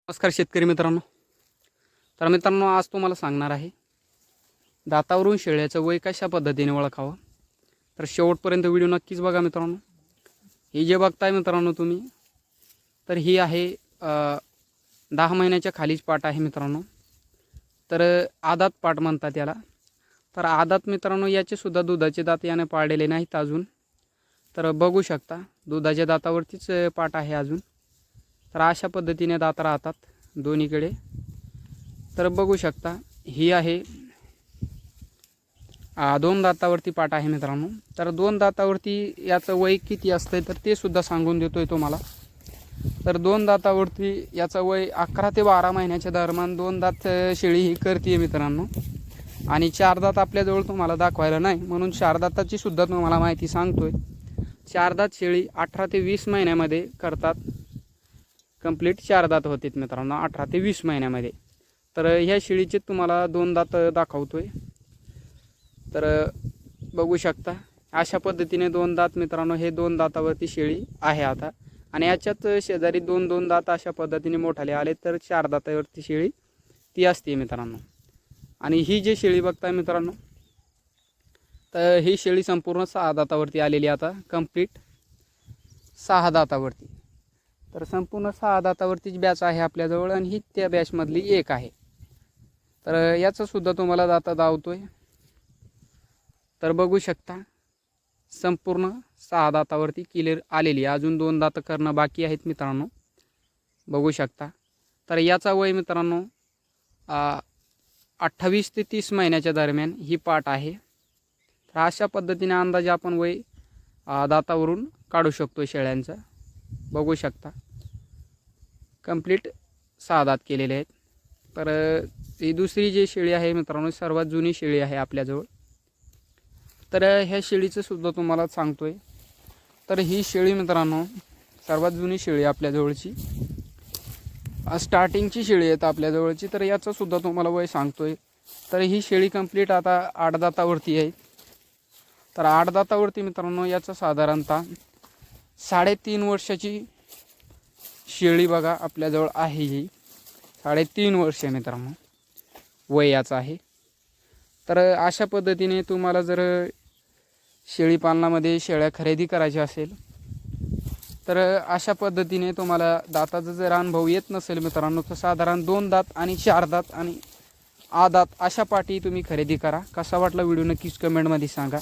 नमस्कार शेतकरी मित्रांनो. तर मित्रांनो, आज तुम्हाला सांगणार आहे दातावरून शेळ्याचं वय कशा पद्धतीने ओळखावं. तर शेवटपर्यंत व्हिडिओ नक्कीच बघा मित्रांनो. ही जे बघताय मित्रांनो तुम्ही, तर ही आहे 10 महिन्याच्या खालीच पाट आहे मित्रांनो. तर आदात पाट म्हणतात याला. तर आदात मित्रांनो, याचे सुद्धा दुधाचे दात याने पाळलेले नाहीत अजून. तर बघू शकता दुधाच्या दातावरतीच पाट आहे अजून. तर अशा पद्धतीने दात राहतात दोन्हीकडे. तर बघू शकता ही आहे 2 दातावरती पाट आहे मित्रांनो. तर 2 दातावरती याचं वय किती असतं तर ते सुद्धा सांगून देतोय तुम्हाला. तर 2 दातावरती याचं वय 11 ते 12 महिन्याच्या दरम्यान 2 दात शेळी ही करते मित्रांनो. आणि 4 दात आपल्याजवळ तुम्हाला दाखवायला नाही, म्हणून 4 दाताची सुद्धा तुम्हाला माहिती सांगतोय. 4 दात शेळी 18 ते 20 महिन्यामध्ये करतात. कंप्लीट 4 दात होतात मित्रांनो 18 ते 20 महिन्यामध्ये. तर ह्या शेळीचे तुम्हाला 2 दात दाखवतोय. तर बघू शकता अशा पद्धतीने 2 दात मित्रांनो, हे 2 दातावरती शेळी आहे आता. आणि याच्यात शेजारी 2 दात अशा पद्धतीने मोठाले आले तर 4 दातावरती शेळी ती असते मित्रांनो. आणि ही जी शेळी बघताय मित्रांनो, तर ही शेळी संपूर्ण 6 दातावरती आलेली आता, कंप्लीट 6 दातावरती. तर संपूर्ण 6 दातावरतीच बॅच आहे आपल्याजवळ आणि ही त्या बॅचमधली एक आहे. तर याचं सुद्धा तुम्हाला दाता दावतोय. तर बघू शकता संपूर्ण 6 दातावरती क्लिअर आलेली. अजून 2 दात करणं बाकी आहेत मित्रांनो, बघू शकता. तर याचा वय मित्रांनो 28 ते 30 महिन्याच्या दरम्यान ही पाट आहे. तर अशा पद्धतीने अंदाजे आपण वय दातावरून काढू शकतो शेळ्यांचा. बघू शकता कंप्लीट 6 दात केलेले आहेत. तर ही दुसरी जी शेळी आहे मित्रांनो, सर्वात जुनी शेळी आहे आपल्याजवळ. तर ह्या शेळीचं सुद्धा तुम्हाला सांगतोय. तर ही शेळी मित्रांनो सर्वात जुनी शेळी आपल्याजवळची, स्टार्टिंगची शेळी आहेत आपल्याजवळची. तर याचं सुद्धा तुम्हाला वय सांगतोय. तर ही शेळी कंप्लीट आता 8 दातावरती आहे. तर 8 दातावरती मित्रांनो याचं साधारणतः 3.5 वर्षाची शेळी बघा आपल्याजवळ आहे. ही 3.5 वर्ष मित्रांनो वय याचं आहे. तर अशा पद्धतीने तुम्हाला जर शेळी पालनामध्ये शेळ्या खरेदी करायच्या असेल तर अशा पद्धतीने तुम्हाला दाताचा जर अनुभव येत नसेल मित्रांनो, तर साधारण 2 दात आणि 4 दात आणि आदात अशा पाटी तुम्ही खरेदी करा. कसा वाटला व्हिडिओ नक्कीच कमेंटमध्ये सांगा.